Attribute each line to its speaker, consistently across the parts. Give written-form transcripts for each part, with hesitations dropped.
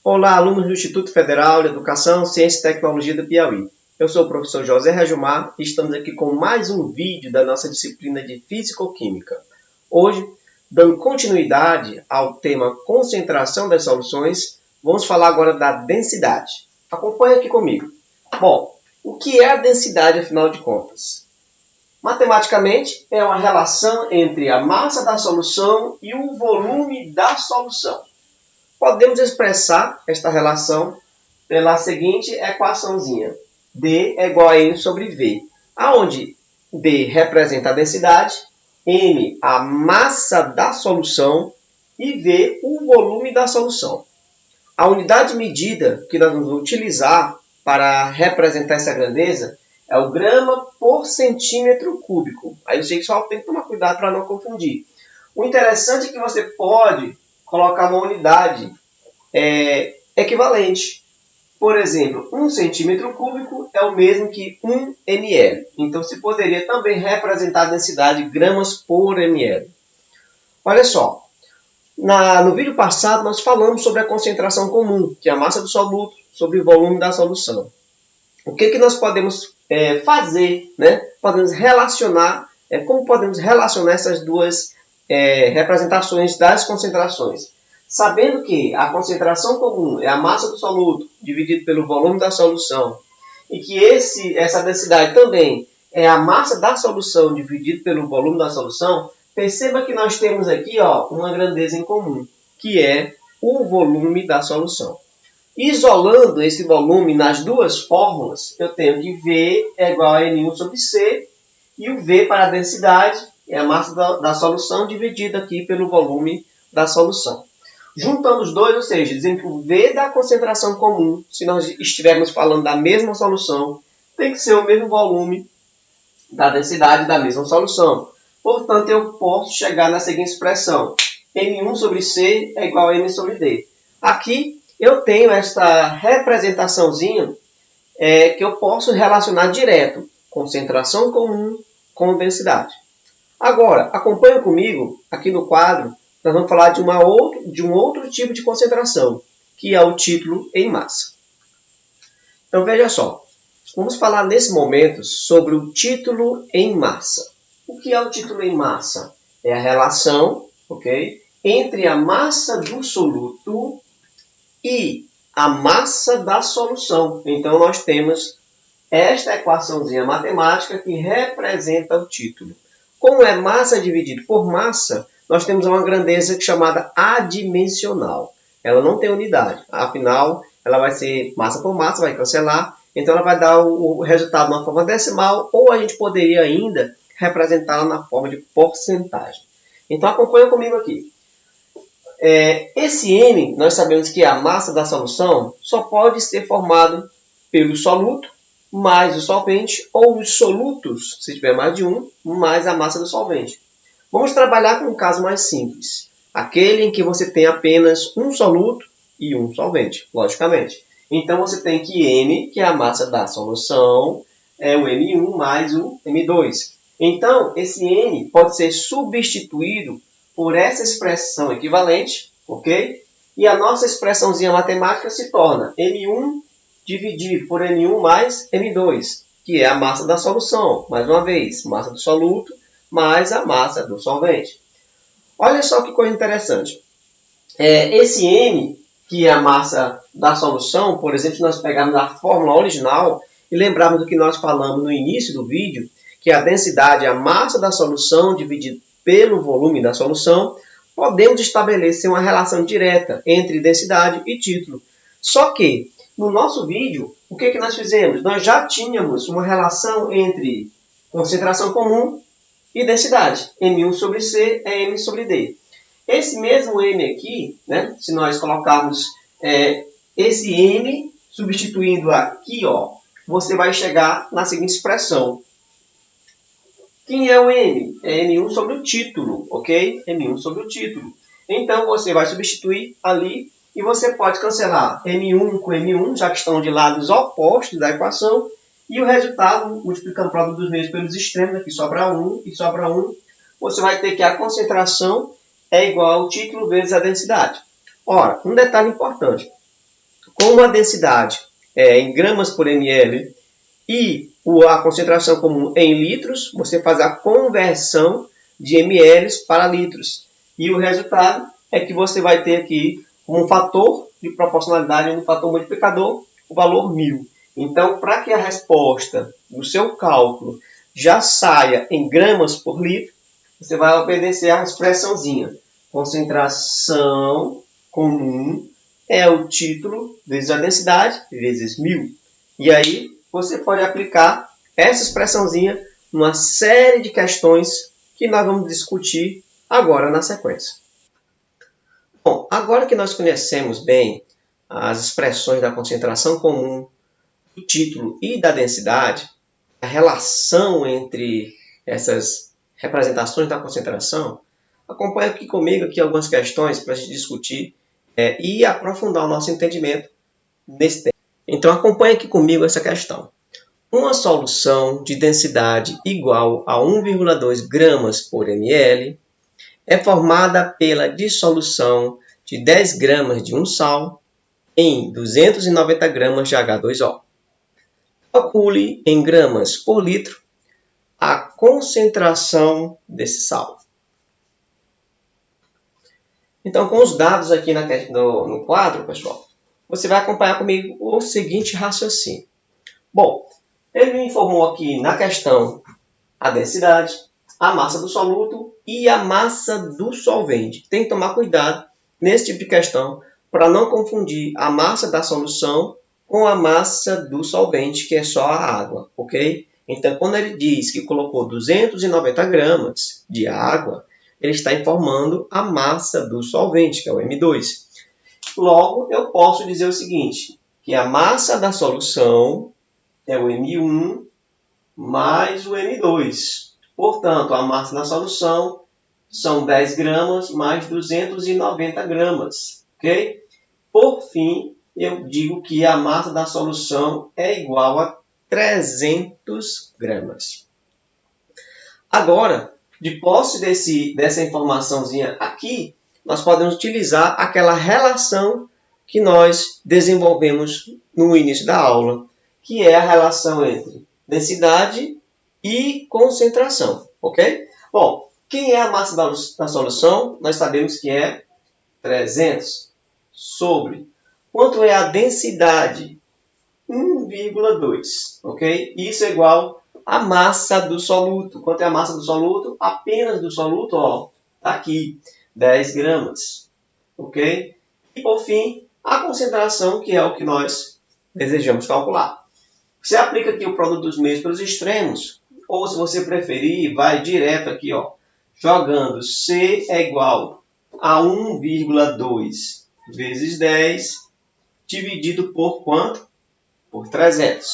Speaker 1: Olá, alunos do Instituto Federal de Educação, Ciência e Tecnologia do Piauí. Eu sou o professor José Rejumar e estamos aqui com mais um vídeo da nossa disciplina de Físico-Química. Hoje, dando continuidade ao tema concentração das soluções, vamos falar agora da densidade. Acompanhe aqui comigo. Bom, o que é a densidade, afinal de contas? Matematicamente, é uma relação entre a massa da solução e o volume da solução. Podemos expressar esta relação pela seguinte equaçãozinha. D é igual a N sobre V, onde D representa a densidade, M a massa da solução e V o volume da solução. A unidade de medida que nós vamos utilizar para representar essa grandeza é o grama por centímetro cúbico. Aí você só tem que tomar cuidado para não confundir. O interessante é que você pode colocar uma unidade equivalente. Por exemplo, 1 centímetro cúbico é o mesmo que 1 ml. Então, se poderia também representar a densidade gramas por ml. Olha só, no vídeo passado nós falamos sobre a concentração comum, que é a massa do soluto sobre o volume da solução. O que nós podemos fazer, né? Podemos relacionar, como podemos relacionar essas duas representações das concentrações? Sabendo que a concentração comum é a massa do soluto dividido pelo volume da solução e que essa densidade também é a massa da solução dividido pelo volume da solução, perceba que nós temos aqui uma grandeza em comum, que é o volume da solução. Isolando esse volume nas duas fórmulas, eu tenho que V é igual a N1 sobre C e o V para a densidade é a massa da solução dividida aqui pelo volume da solução. Juntando os dois, ou seja, dizendo que o V da concentração comum, se nós estivermos falando da mesma solução, tem que ser o mesmo volume da densidade da mesma solução. Portanto, eu posso chegar na seguinte expressão. N1 sobre C é igual a N sobre D. Aqui eu tenho esta representaçãozinha que eu posso relacionar direto. Concentração comum com densidade. Agora, acompanhe comigo aqui no quadro. Nós vamos falar de um outro tipo de concentração, que é o título em massa. Então, veja só. Vamos falar nesse momento sobre o título em massa. O que é o título em massa? É a relação, entre a massa do soluto e a massa da solução. Então, nós temos esta equaçãozinha matemática que representa o título. Como é massa dividido por massa, nós temos uma grandeza chamada adimensional. Ela não tem unidade. Afinal, ela vai ser massa por massa, vai cancelar. Então, ela vai dar o resultado na forma decimal, ou a gente poderia ainda representá-la na forma de porcentagem. Então, acompanha comigo aqui. Esse M, nós sabemos que a massa da solução só pode ser formado pelo soluto mais o solvente, ou os solutos, se tiver mais de um, mais a massa do solvente. Vamos trabalhar com um caso mais simples. Aquele em que você tem apenas um soluto e um solvente, logicamente. Então, você tem que M, que é a massa da solução, é o M1 mais o M2. Então, esse N pode ser substituído por essa expressão equivalente, E a nossa expressãozinha matemática se torna M1 dividido por N1 mais M2, que é a massa da solução. Mais uma vez, massa do soluto mais a massa do solvente. Olha só que coisa interessante. Esse M, que é a massa da solução, por exemplo, se nós pegarmos a fórmula original e lembrarmos do que nós falamos no início do vídeo, que a densidade é a massa da solução dividida pelo volume da solução, podemos estabelecer uma relação direta entre densidade e título. Só que, no nosso vídeo, o que nós fizemos? Nós já tínhamos uma relação entre concentração comum e densidade. M1 sobre C é M sobre D. Esse mesmo M aqui, se nós colocarmos esse M, substituindo aqui, você vai chegar na seguinte expressão. Quem é o M? É N1 sobre o título, M1 sobre o título. Então, você vai substituir ali e você pode cancelar M1 com M1, já que estão de lados opostos da equação. E o resultado, multiplicando o produto dos meios pelos extremos, aqui sobra 1 e sobra 1. Você vai ter que a concentração é igual ao título vezes a densidade. Ora, um detalhe importante. como a densidade é em gramas por ml e a concentração comum em litros, você faz a conversão de ml para litros. E o resultado é que você vai ter aqui como fator de proporcionalidade, um fator multiplicador, o valor 1000. Então, para que a resposta do seu cálculo já saia em gramas por litro, você vai obedecer a expressãozinha. Concentração comum é o título vezes a densidade vezes 1000. E aí você pode aplicar essa expressãozinha numa série de questões que nós vamos discutir agora na sequência. Bom, agora que nós conhecemos bem as expressões da concentração comum, do título e da densidade, a relação entre essas representações da concentração, acompanhe aqui comigo algumas questões para a gente discutir e aprofundar o nosso entendimento nesse tema. Então, acompanhe aqui comigo essa questão. Uma solução de densidade igual a 1,2 gramas por ml é formada pela dissolução de 10 gramas de um sal em 290 gramas de H2O. Calcule em gramas por litro a concentração desse sal. Então, com os dados aqui no quadro, pessoal, você vai acompanhar comigo o seguinte raciocínio. Bom, ele me informou aqui na questão a densidade, a massa do soluto e a massa do solvente. Tem que tomar cuidado nesse tipo de questão para não confundir a massa da solução com a massa do solvente, que é só a água, ok? Então, quando ele diz que colocou 290 gramas de água, ele está informando a massa do solvente, que é o M2. Logo, eu posso dizer o seguinte, que a massa da solução é o M1 mais o M2. Portanto, a massa da solução são 10 gramas mais 290 gramas. Ok? Por fim, eu digo que a massa da solução é igual a 300 gramas. Agora, de posse dessa informaçãozinha aqui, nós podemos utilizar aquela relação que nós desenvolvemos no início da aula, que é a relação entre densidade e concentração, ok? Bom, quem é a massa da solução? Nós sabemos que é 300 sobre quanto é a densidade? 1,2, ok? Isso é igual à massa do soluto. Quanto é a massa do soluto? Apenas do soluto, ó, tá aqui, 10 gramas, ok? E por fim, a concentração, que é o que nós desejamos calcular. Você aplica aqui o produto dos meios pelos extremos, ou se você preferir, vai direto aqui, ó, jogando C é igual a 1,2 vezes 10 dividido por quanto? Por 300,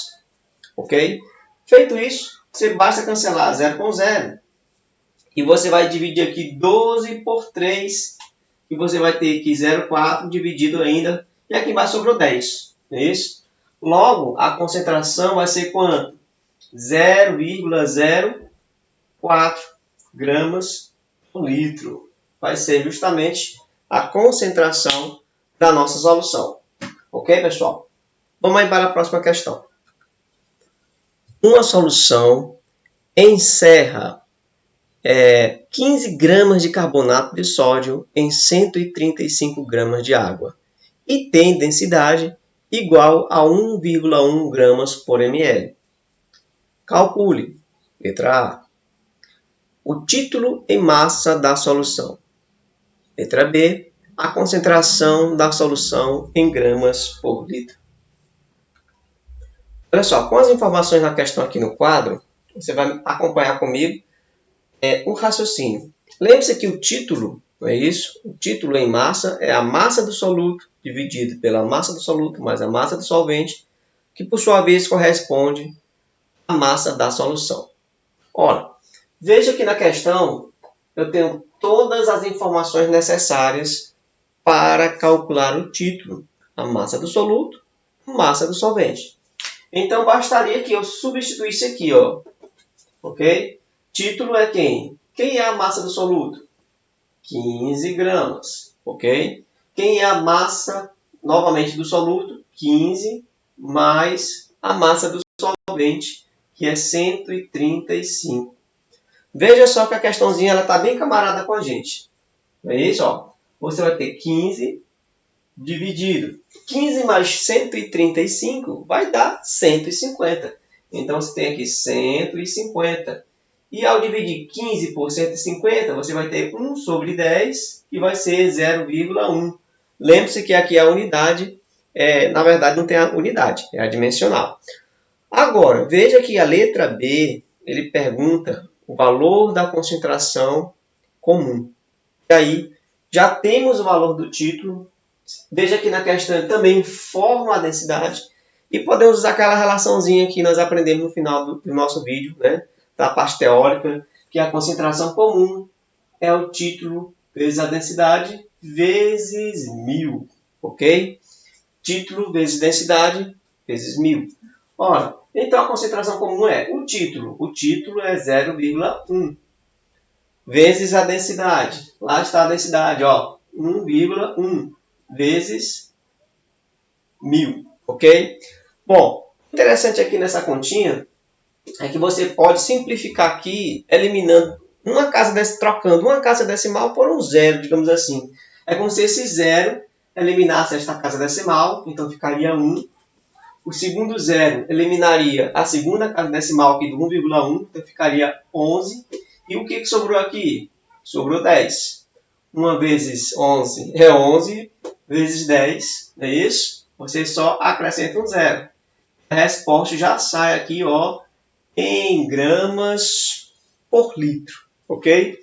Speaker 1: ok? Feito isso, você basta cancelar 0 com 0. E você vai dividir aqui 12 por 3, e você vai ter aqui 0,4 dividido ainda, e aqui embaixo sobrou 10, não é isso? Logo, a concentração vai ser quanto? 0,04 gramas por litro. Vai ser justamente a concentração da nossa solução. Ok, pessoal? Vamos aí para a próxima questão. Uma solução encerra 15 gramas de carbonato de sódio em 135 gramas de água e tem densidade igual a 1,1 gramas por ml. Calcule, letra A, o título em massa da solução. Letra B, a concentração da solução em gramas por litro. Olha só, com as informações na questão aqui no quadro, você vai acompanhar comigo o raciocínio. Lembre-se que o título, não é isso? O título em massa é a massa do soluto dividido pela massa do soluto mais a massa do solvente, que por sua vez corresponde à massa da solução. Ora, veja que na questão eu tenho todas as informações necessárias para calcular o título, a massa do soluto, a massa do solvente. Então, bastaria que eu substituísse aqui, ó, ok? Título é quem? Quem é a massa do soluto? 15 gramas, ok? Quem é a massa, novamente, do soluto? 15 mais a massa do solvente, que é 135. Veja só que a questãozinha está bem camarada com a gente. É isso, ó. Você vai ter 15 dividido. 15 mais 135 vai dar 150. Então, você tem aqui 150. E ao dividir 15 por 150, você vai ter 1 sobre 10, que vai ser 0,1. Lembre-se que aqui a unidade, na verdade, não tem a unidade, é a dimensional. Agora, veja que a letra B, ele pergunta o valor da concentração comum. E aí, já temos o valor do título. Veja que na questão também informa a densidade. E podemos usar aquela relaçãozinha que nós aprendemos no final do nosso vídeo, né? Da parte teórica, que a concentração comum é o título vezes a densidade vezes 1000. Ok? Título vezes densidade vezes 1000. Ora, então a concentração comum é o título. O título é 0,1 vezes a densidade. Lá está a densidade, ó, 1,1 vezes 1000, ok? Bom, interessante aqui nessa continha é que você pode simplificar aqui, eliminando trocando uma casa decimal por um zero, digamos assim. É como se esse zero eliminasse esta casa decimal, então ficaria 1. O segundo zero eliminaria a segunda casa decimal aqui do 1,1, então ficaria 11. E o que sobrou aqui? Sobrou 10. 1 vezes 11 é 11, vezes 10, não é isso? Você só acrescenta um zero. A resposta já sai aqui, ó, em gramas por litro, ok?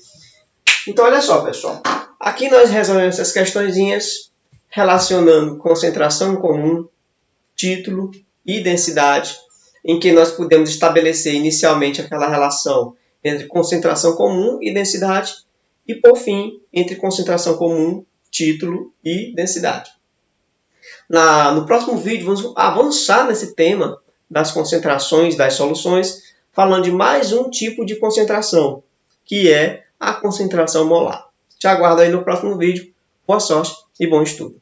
Speaker 1: Então, olha só, pessoal. Aqui nós resolvemos essas questõezinhas relacionando concentração comum, título e densidade, em que nós podemos estabelecer inicialmente aquela relação entre concentração comum e densidade, e, por fim, entre concentração comum, título e densidade. No próximo vídeo, vamos avançar nesse tema das concentrações, das soluções, falando de mais um tipo de concentração, que é a concentração molar. Te aguardo aí no próximo vídeo. Boa sorte e bom estudo!